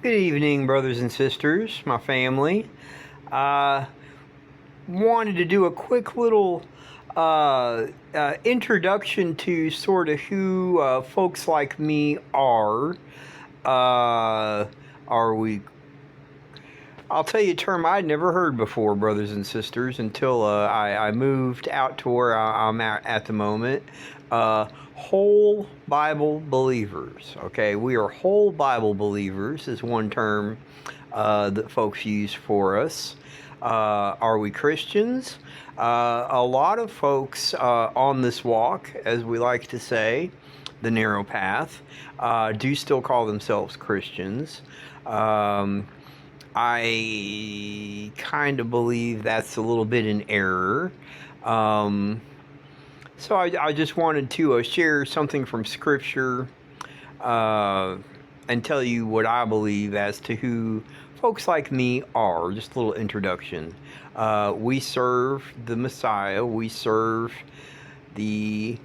Good evening, brothers and sisters, my family. Uh, Wanted to do a quick little introduction to sort of who folks like me are. Are we? I'll tell you a term I'd never heard before, brothers and sisters, until I moved out to where I'm at the moment. Whole Bible believers. Okay, we are whole Bible believers is one term that folks use for us. Are we Christians? A lot of folks on this walk, as we like to say, the narrow path, do still call themselves Christians. I kind of believe that's a little bit in error. So I just wanted to share something from Scripture and tell you what I believe as to who folks like me are. Just a little introduction. We serve the Messiah. We serve the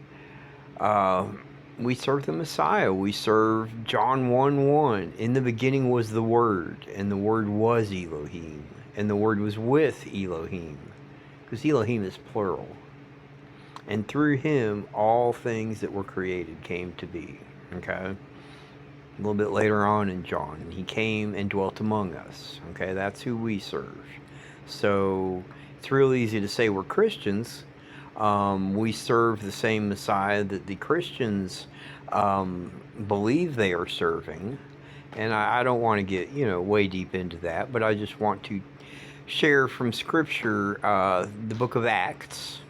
Messiah. We serve John 1:1. In the beginning was the Word, and the Word was Elohim, and the Word was with Elohim, because Elohim is plural. And through him, all things that were created came to be. Okay? A little bit later on in John, he came and dwelt among us. Okay? That's who we serve. So it's real easy to say we're Christians. We serve the same Messiah that the Christians believe they are serving. And I don't want to get, way deep into that, but I just want to share from Scripture the book of Acts.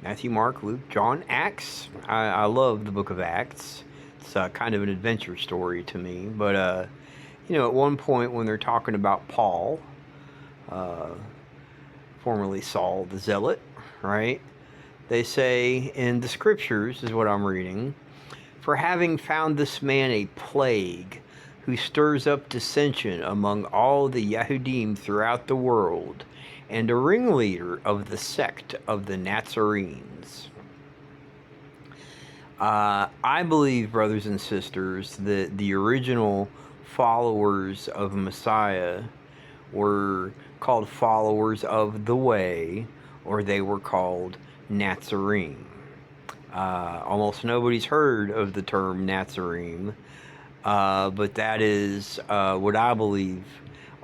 Matthew, Mark, Luke, John, Acts. I love the book of Acts. It's kind of an adventure story to me. But, at one point when they're talking about Paul, formerly Saul the Zealot, right? They say in the Scriptures, is what I'm reading, for having found this man a plague, who stirs up dissension among all the Yahudim throughout the world, and a ringleader of the sect of the Natsarenes. I believe, brothers and sisters, that the original followers of Messiah were called followers of the way, or they were called Natsarim. Almost nobody's heard of the term Natsarim, but that is what I believe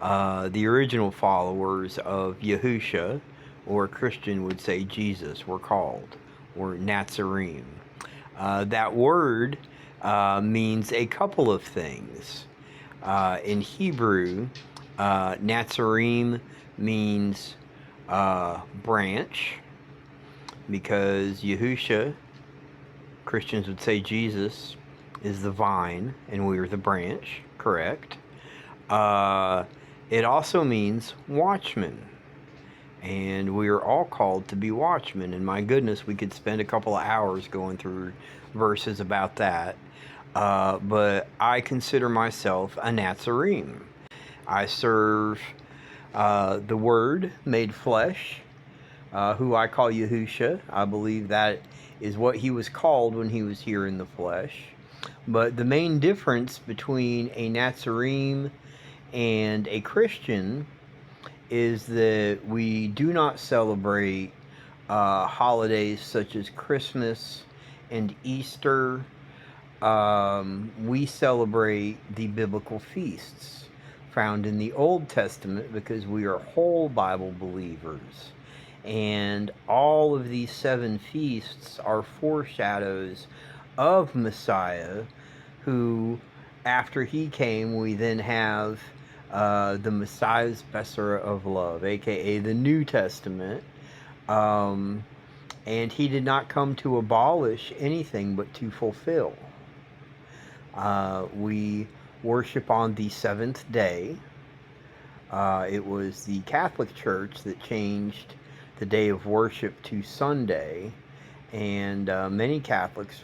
the original followers of Yahusha, or a Christian would say Jesus, were called, or Natsarim. That word means a couple of things. In Hebrew, Natsarim means branch, because Yahusha, Christians would say Jesus, is the vine, and we are the branch, correct? It also means watchman, and we are all called to be watchmen, and my goodness, we could spend a couple of hours going through verses about that, but I consider myself a Natsarim. I serve the Word made flesh, who I call Yahusha. I believe that is what he was called when he was here in the flesh. But the main difference between a Natsarim and a Christian is that we do not celebrate holidays such as Christmas and Easter. We celebrate the biblical feasts found in the Old Testament, because we are whole Bible believers. And all of these 7 feasts are foreshadows of Messiah, who, after he came, we then have the Messiah's Besser of Love, aka the New Testament. And he did not come to abolish anything, but to fulfill. We worship on the 7th day. It was the Catholic Church that changed the day of worship to Sunday, and many Catholics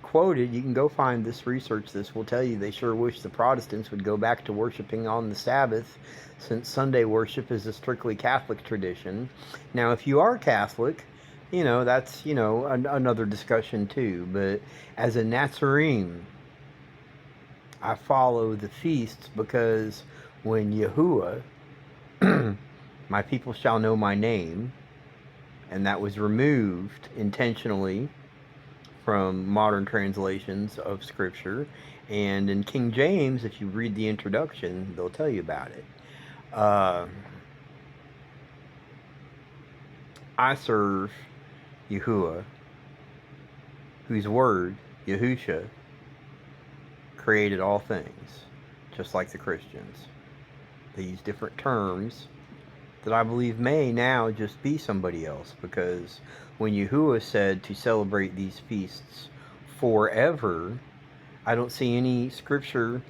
quoted, you can go find this, research this, will tell you they sure wish the Protestants would go back to worshiping on the Sabbath, since Sunday worship is a strictly Catholic tradition. Now, if you are Catholic, that's, another discussion too, but as a Natsarim, I follow the feasts because when Yahuwah, my people shall know my name, and that was removed intentionally from modern translations of Scripture. And in King James, if you read the introduction, they'll tell you about it. I serve Yahuwah, whose word, Yahusha, created all things, just like the Christians. They use different terms that I believe may now just be somebody else, because when Yahuwah said to celebrate these feasts forever, I don't see any scripture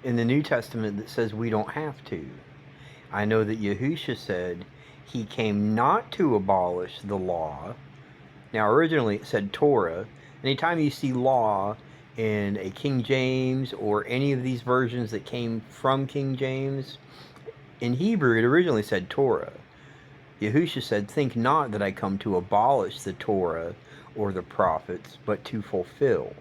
in the New Testament that says we don't have to. I know that Yahusha said he came not to abolish the law. Now, originally it said Torah. Anytime you see law in a King James or any of these versions that came from King James, in Hebrew it originally said Torah. Yahusha said, "Think not that I come to abolish the Torah or the prophets, but to fulfill."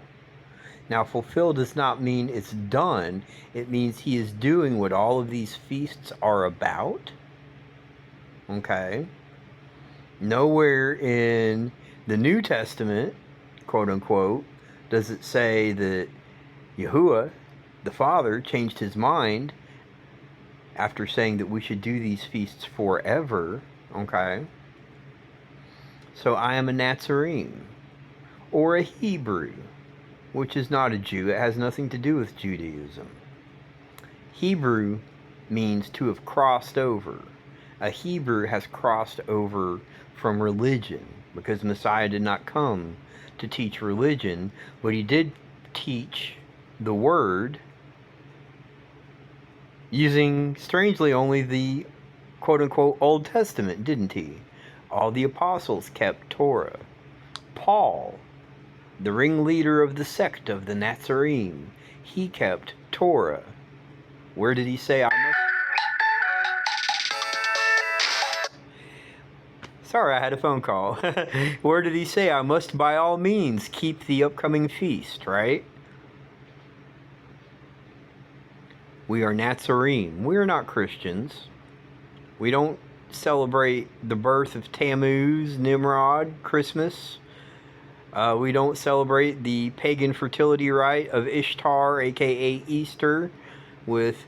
Now, fulfill does not mean it's done. It means he is doing what all of these feasts are about. Okay? Nowhere in the New Testament, quote unquote, does it say that Yahuwah, the Father, changed his mind after saying that we should do these feasts forever. Okay? So I am a Natsarim, or a Hebrew, which is not a Jew. It has nothing to do with Judaism. Hebrew means to have crossed over. A Hebrew has crossed over from religion, because Messiah did not come to teach religion, but he did teach the word using, strangely, only the quote-unquote Old Testament, didn't he? All the apostles kept Torah. Paul, the ringleader of the sect of the Natsarim, he kept Torah. Where did he say I must... Sorry, I had a phone call. Where did he say I must by all means keep the upcoming feast, right? We are Natsarim. We are not Christians. We don't celebrate the birth of Tammuz, Nimrod, Christmas. We don't celebrate the pagan fertility rite of Ishtar, aka Easter, with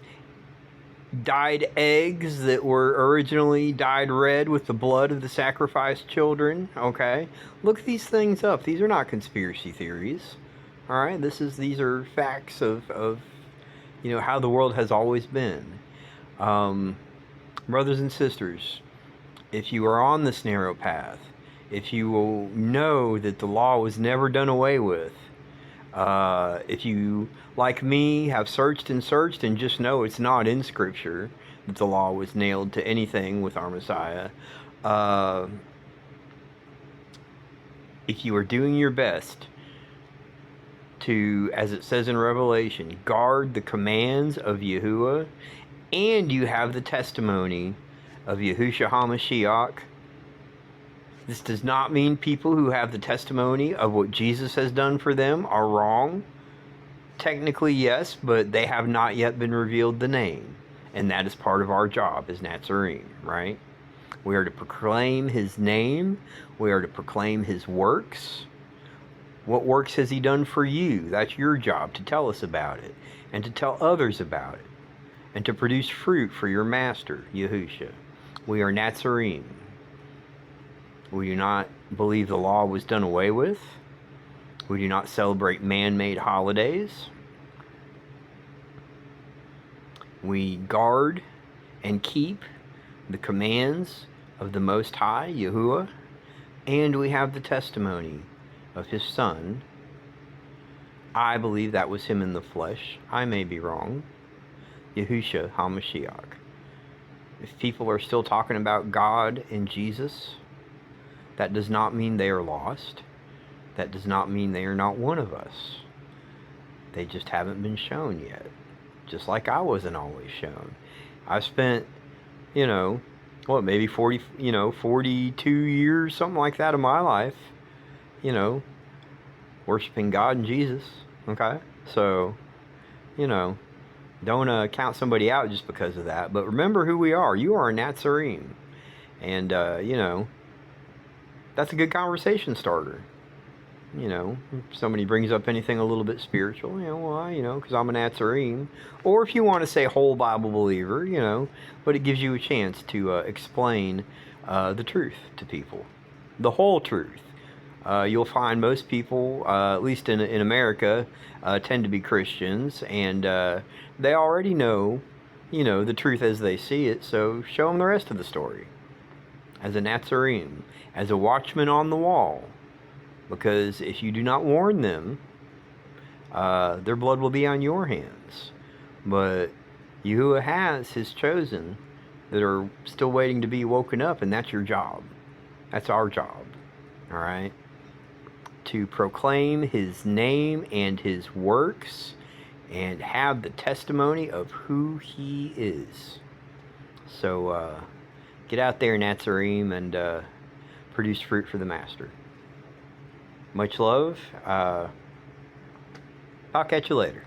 dyed eggs that were originally dyed red with the blood of the sacrificed children. Okay? Look these things up. These are not conspiracy theories. Alright? These are facts of how the world has always been. Brothers and sisters, if you are on this narrow path, if you will know that the law was never done away with, if you, like me, have searched and just know it's not in Scripture that the law was nailed to anything with our Messiah, if you are doing your best to, as it says in Revelation, guard the commands of Yahuwah, and you have the testimony of Yahushua HaMashiach. This does not mean people who have the testimony of what Jesus has done for them are wrong. Technically, yes, but they have not yet been revealed the name. And that is part of our job as Natsarim, right? We are to proclaim his name. We are to proclaim his works. What works has he done for you? That's your job, to tell us about it, and to tell others about it, and to produce fruit for your master, Yahusha. We are Natsarim. We do not believe the law was done away with. We do not celebrate man-made holidays. We guard and keep the commands of the Most High, Yahuwah, and we have the testimony of his Son. I believe that was him in the flesh. I may be wrong. Yahushua HaMashiach. If people are still talking about God and Jesus, that does not mean they are lost. That does not mean they are not one of us. They just haven't been shown yet. Just like I wasn't always shown. I've spent, maybe 42 years, something like that, of my life, worshiping God and Jesus. Okay? So, you know, don't count somebody out just because of that. But remember who we are. You are a Natsarim. And, you know, that's a good conversation starter. You know, if somebody brings up anything a little bit spiritual, you know, why, you know, because I'm a Nazarene. Or if you want to say whole Bible believer, you know, but it gives you a chance to explain the truth to people, the whole truth. You'll find most people, at least in America, tend to be Christians, and they already know, you know, the truth as they see it, so show them the rest of the story. As a Nazarene, as a watchman on the wall. Because if you do not warn them, their blood will be on your hands. But you who has chosen that are still waiting to be woken up, and that's your job. That's our job. All right? To proclaim his name and his works and have the testimony of who he is. So get out there, Natsarim, and produce fruit for the Master. Much love. I'll catch you later.